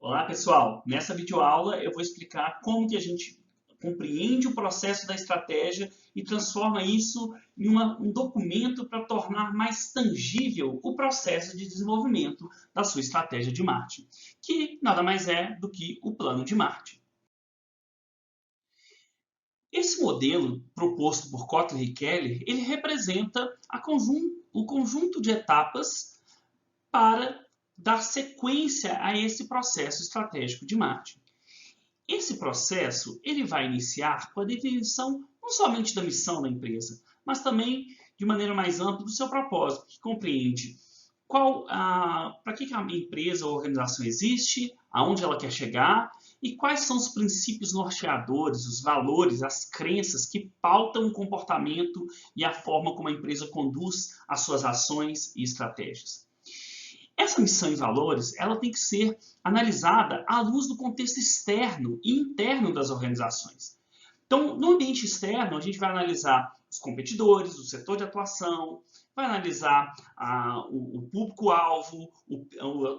Olá pessoal, nessa videoaula eu vou explicar como que a gente compreende o processo da estratégia e transforma isso em um documento para tornar mais tangível o processo de desenvolvimento da sua estratégia de marketing, que nada mais é do que o plano de marketing. Esse modelo proposto por Kotler e Keller, ele representa o conjunto de etapas para dar sequência a esse processo estratégico de marketing. Esse processo ele vai iniciar com a definição não somente da missão da empresa, mas também de maneira mais ampla do seu propósito, que compreende para que a empresa ou organização existe, aonde ela quer chegar e quais são os princípios norteadores, os valores, as crenças que pautam o comportamento e a forma como a empresa conduz as suas ações e estratégias. Essa missão e valores, ela tem que ser analisada à luz do contexto externo e interno das organizações. Então, no ambiente externo, a gente vai analisar os competidores, o setor de atuação, vai analisar o público-alvo,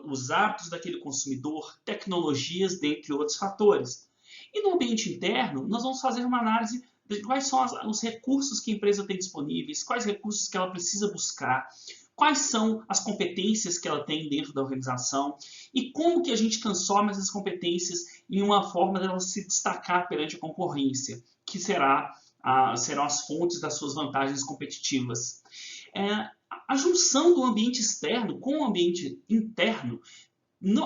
os hábitos daquele consumidor, tecnologias, dentre outros fatores. E no ambiente interno, nós vamos fazer uma análise de quais são os recursos que a empresa tem disponíveis, quais recursos que ela precisa buscar, quais são as competências que ela tem dentro da organização e como que a gente transforma essas competências em uma forma dela se destacar perante a concorrência, que serão as fontes das suas vantagens competitivas. A junção do ambiente externo com o ambiente interno,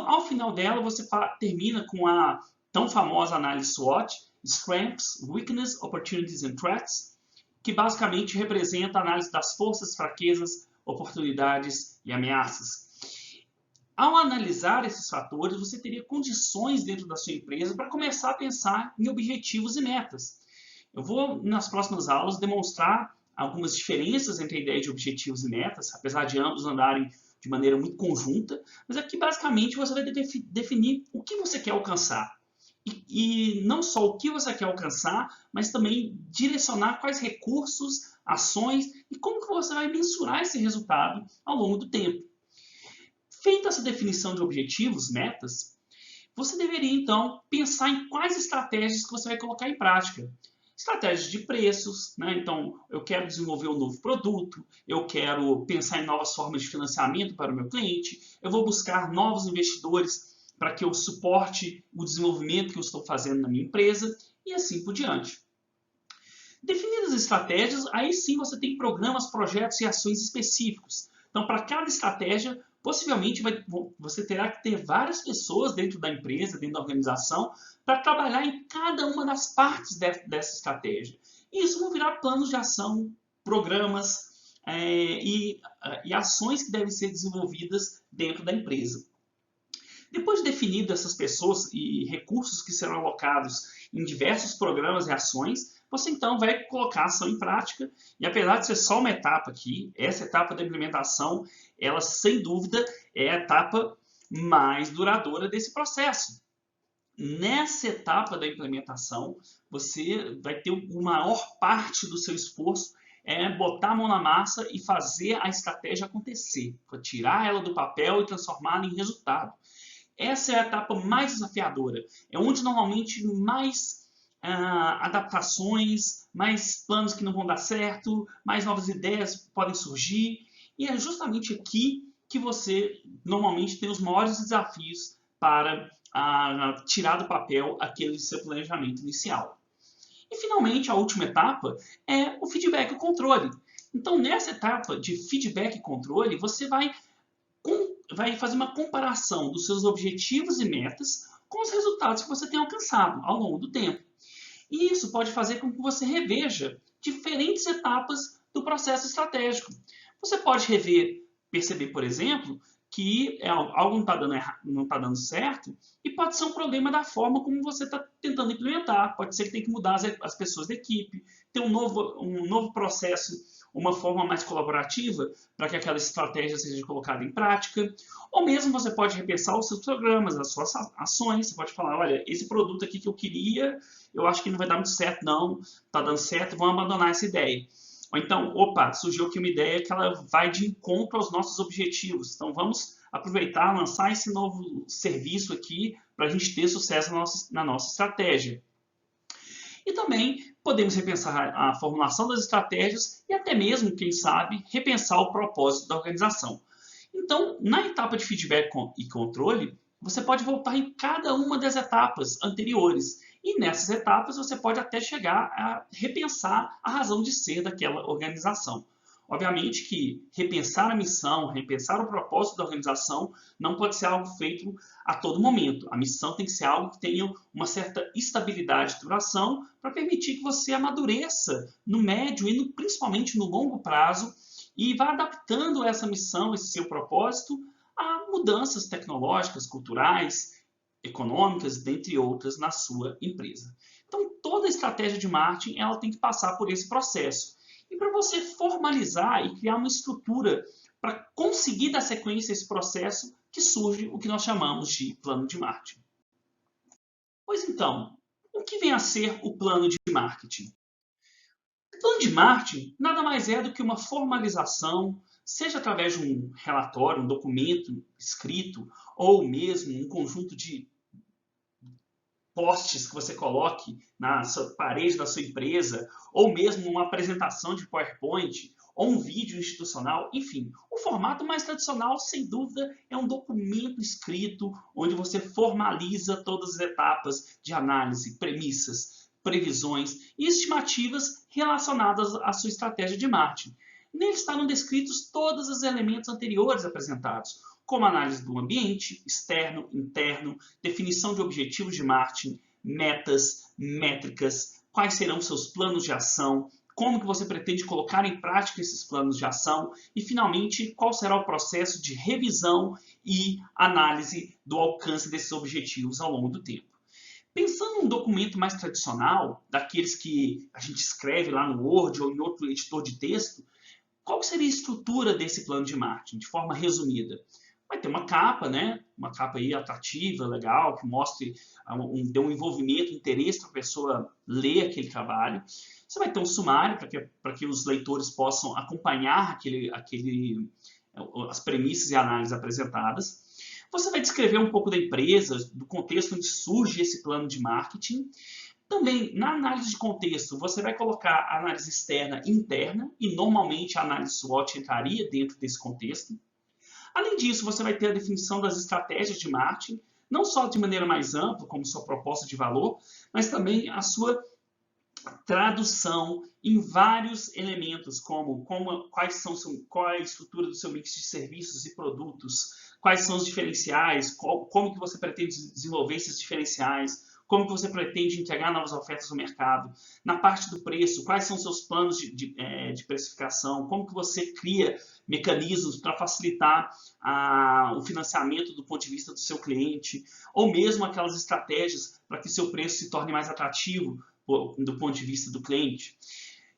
ao final dela você termina com a tão famosa análise SWOT, Strengths, Weaknesses, Opportunities and Threats, que basicamente representa a análise das forças, fraquezas, oportunidades e ameaças. Ao analisar esses fatores, você teria condições dentro da sua empresa para começar a pensar em objetivos e metas. Eu vou, nas próximas aulas, demonstrar algumas diferenças entre a ideia de objetivos e metas, apesar de ambos andarem de maneira muito conjunta, mas aqui basicamente você vai definir o que você quer alcançar. E não só o que você quer alcançar, mas também direcionar quais recursos, ações e como que você vai mensurar esse resultado ao longo do tempo. Feita essa definição de objetivos, metas, você deveria então pensar em quais estratégias que você vai colocar em prática. Estratégias de preços, né? Então eu quero desenvolver um novo produto, eu quero pensar em novas formas de financiamento para o meu cliente, eu vou buscar novos investidores para que eu suporte o desenvolvimento que eu estou fazendo na minha empresa e assim por diante. Definidas as estratégias, aí sim você tem programas, projetos e ações específicos. Então, para cada estratégia, possivelmente você terá que ter várias pessoas dentro da empresa, dentro da organização, para trabalhar em cada uma das partes dessa estratégia. E isso vão virar planos de ação, programas e ações que devem ser desenvolvidas dentro da empresa. Depois de definido essas pessoas e recursos que serão alocados em diversos programas e ações, você então vai colocar a ação em prática. E apesar de ser só uma etapa aqui, essa etapa da implementação, ela sem dúvida é a etapa mais duradoura desse processo. Nessa etapa da implementação, você vai ter a maior parte do seu esforço botar a mão na massa e fazer a estratégia acontecer, tirar ela do papel e transformá-la em resultado. Essa é a etapa mais desafiadora, é onde normalmente mais adaptações, mais planos que não vão dar certo, mais novas ideias podem surgir, e é justamente aqui que você normalmente tem os maiores desafios para tirar do papel aquele seu planejamento inicial. E finalmente, a última etapa é o feedback e o controle. Então, nessa etapa de feedback e controle, você vai fazer uma comparação dos seus objetivos e metas com os resultados que você tem alcançado ao longo do tempo. E isso pode fazer com que você reveja diferentes etapas do processo estratégico. Você pode perceber, por exemplo, que algo não está dando certo e pode ser um problema da forma como você está tentando implementar. Pode ser que tenha que mudar as pessoas da equipe, ter um novo processo, uma forma mais colaborativa para que aquela estratégia seja colocada em prática. Ou mesmo você pode repensar os seus programas, as suas ações. Você pode falar, olha, esse produto aqui que eu queria, eu acho que não vai dar muito certo não, está dando certo, vamos abandonar essa ideia. Ou então, opa, surgiu aqui uma ideia que ela vai de encontro aos nossos objetivos. Então vamos aproveitar, lançar esse novo serviço aqui para a gente ter sucesso na nossa estratégia. E também podemos repensar a formulação das estratégias e até mesmo, quem sabe, repensar o propósito da organização. Então, na etapa de feedback e controle, você pode voltar em cada uma das etapas anteriores. E nessas etapas você pode até chegar a repensar a razão de ser daquela organização. Obviamente que repensar a missão, repensar o propósito da organização não pode ser algo feito a todo momento. A missão tem que ser algo que tenha uma certa estabilidade de duração para permitir que você amadureça no médio e principalmente no longo prazo e vá adaptando essa missão, esse seu propósito, a mudanças tecnológicas, culturais, econômicas, dentre outras, na sua empresa. Então, toda estratégia de marketing ela tem que passar por esse processo. E para você formalizar e criar uma estrutura para conseguir dar sequência a esse processo, que surge o que nós chamamos de plano de marketing. Pois então, o que vem a ser o plano de marketing? O plano de marketing nada mais é do que uma formalização, seja através de um relatório, um documento escrito, ou mesmo um conjunto de posts que você coloque na parede da sua empresa, ou mesmo uma apresentação de PowerPoint, ou um vídeo institucional, enfim. O formato mais tradicional, sem dúvida, é um documento escrito, onde você formaliza todas as etapas de análise, premissas, previsões e estimativas relacionadas à sua estratégia de marketing. Nele estarão descritos todos os elementos anteriores apresentados, como análise do ambiente, externo, interno, definição de objetivos de marketing, metas, métricas, quais serão seus planos de ação, como que você pretende colocar em prática esses planos de ação e, finalmente, qual será o processo de revisão e análise do alcance desses objetivos ao longo do tempo. Pensando em um documento mais tradicional, daqueles que a gente escreve lá no Word ou em outro editor de texto, qual seria a estrutura desse plano de marketing, de forma resumida? Vai ter uma capa, né? Uma capa aí atrativa, legal, que mostre, dê um envolvimento, interesse para a pessoa ler aquele trabalho. Você vai ter um sumário para que os leitores possam acompanhar as premissas e análises apresentadas. Você vai descrever um pouco da empresa, do contexto onde surge esse plano de marketing. Também, na análise de contexto, você vai colocar a análise externa e interna, e normalmente a análise SWOT entraria dentro desse contexto. Além disso, você vai ter a definição das estratégias de marketing, não só de maneira mais ampla, como sua proposta de valor, mas também a sua tradução em vários elementos, como qual é a estrutura do seu mix de serviços e produtos, quais são os diferenciais, como que você pretende desenvolver esses diferenciais, como que você pretende entregar novas ofertas ao mercado. Na parte do preço, quais são seus planos de precificação, como que você cria mecanismos para facilitar o financiamento do ponto de vista do seu cliente, ou mesmo aquelas estratégias para que seu preço se torne mais atrativo do ponto de vista do cliente.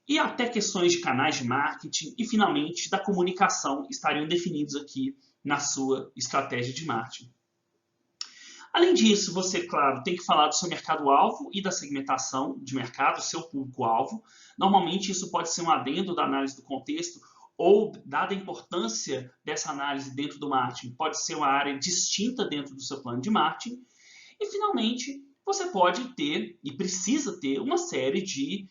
E até questões de canais de marketing e, finalmente, da comunicação estariam definidos aqui na sua estratégia de marketing. Além disso, você, claro, tem que falar do seu mercado-alvo e da segmentação de mercado, seu público-alvo. Normalmente, isso pode ser um adendo da análise do contexto ou, dada a importância dessa análise dentro do marketing, pode ser uma área distinta dentro do seu plano de marketing. E, finalmente, você pode ter e precisa ter uma série de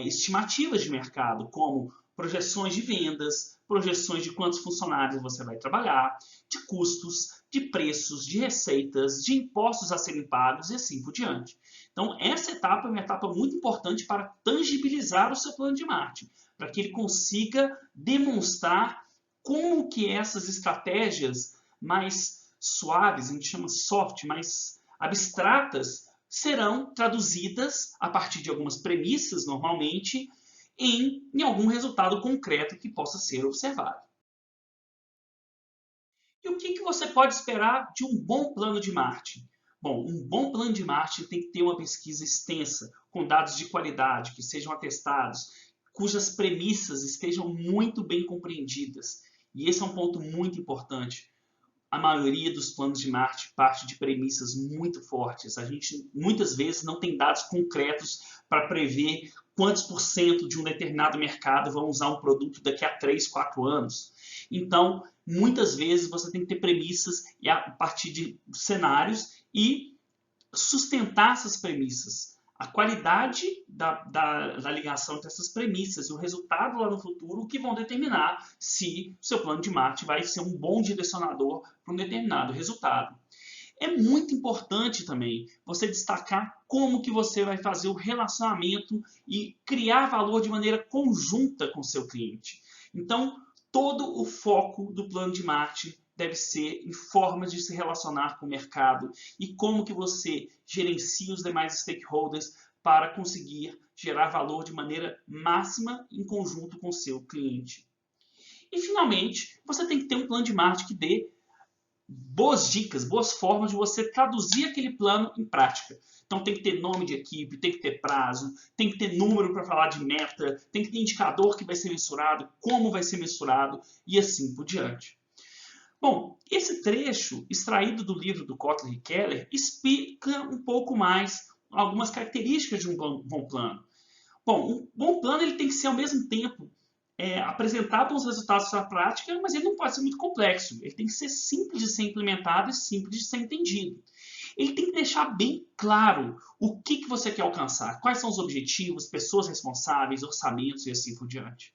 estimativas de mercado, como projeções de vendas, projeções de quantos funcionários você vai trabalhar, de custos, de preços, de receitas, de impostos a serem pagos e assim por diante. Então, essa etapa é uma etapa muito importante para tangibilizar o seu plano de marketing, para que ele consiga demonstrar como que essas estratégias mais suaves, a gente chama soft, mais abstratas, serão traduzidas a partir de algumas premissas, normalmente, em algum resultado concreto que possa ser observado. E o que você pode esperar de um bom plano de marketing? Bom, um bom plano de marketing tem que ter uma pesquisa extensa, com dados de qualidade, que sejam atestados, cujas premissas estejam muito bem compreendidas. E esse é um ponto muito importante. A maioria dos planos de marketing parte de premissas muito fortes. A gente, muitas vezes, não tem dados concretos para prever quantos % de um determinado mercado vão usar um produto daqui a 3, 4 anos. Então, muitas vezes você tem que ter premissas e a partir de cenários e sustentar essas premissas. A qualidade da ligação entre essas premissas e o resultado lá no futuro que vão determinar se o seu plano de marketing vai ser um bom direcionador para um determinado resultado. É muito importante também você destacar como que você vai fazer o relacionamento e criar valor de maneira conjunta com o seu cliente. Então, todo o foco do plano de marketing deve ser em formas de se relacionar com o mercado e como que você gerencia os demais stakeholders para conseguir gerar valor de maneira máxima em conjunto com o seu cliente. E, finalmente, você tem que ter um plano de marketing que dê boas dicas, boas formas de você traduzir aquele plano em prática. Então tem que ter nome de equipe, tem que ter prazo, tem que ter número para falar de meta, tem que ter indicador que vai ser mensurado, como vai ser mensurado e assim por diante. Bom, esse trecho extraído do livro do Kotler e Keller explica um pouco mais algumas características de um bom plano. Bom, um bom plano ele tem que ser ao mesmo tempo apresentar bons resultados para a prática, mas ele não pode ser muito complexo. Ele tem que ser simples de ser implementado e simples de ser entendido. Ele tem que deixar bem claro o que você quer alcançar, quais são os objetivos, pessoas responsáveis, orçamentos e assim por diante.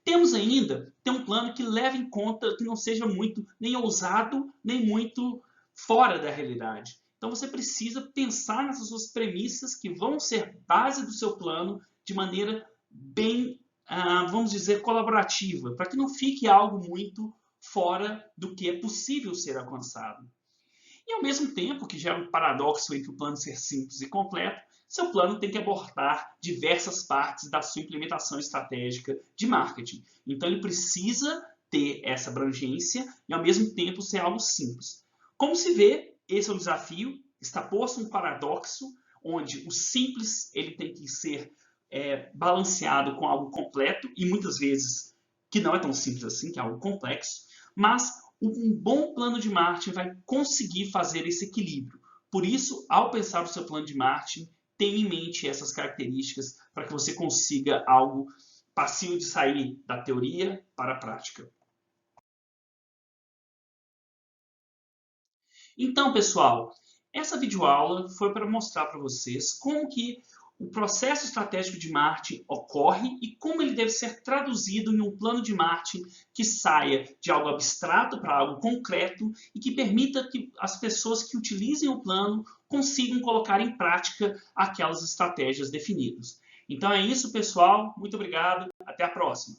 Temos ainda um plano que leve em conta que não seja muito nem ousado, nem muito fora da realidade. Então você precisa pensar nessas suas premissas que vão ser base do seu plano de maneira bem, vamos dizer, colaborativa, para que não fique algo muito fora do que é possível ser alcançado. E ao mesmo tempo, que gera um paradoxo entre o plano ser simples e completo, seu plano tem que abordar diversas partes da sua implementação estratégica de marketing. Então ele precisa ter essa abrangência e ao mesmo tempo ser algo simples. Como se vê, esse é um desafio, está posto um paradoxo, onde o simples ele tem que ser balanceado com algo completo, e muitas vezes que não é tão simples assim, que é algo complexo, mas um bom plano de marketing vai conseguir fazer esse equilíbrio. Por isso, ao pensar no seu plano de marketing, tenha em mente essas características para que você consiga algo passível de sair da teoria para a prática. Então, pessoal, essa videoaula foi para mostrar para vocês como que o processo estratégico de marketing ocorre e como ele deve ser traduzido em um plano de marketing que saia de algo abstrato para algo concreto e que permita que as pessoas que utilizem o plano consigam colocar em prática aquelas estratégias definidas. Então é isso, pessoal. Muito obrigado. Até a próxima.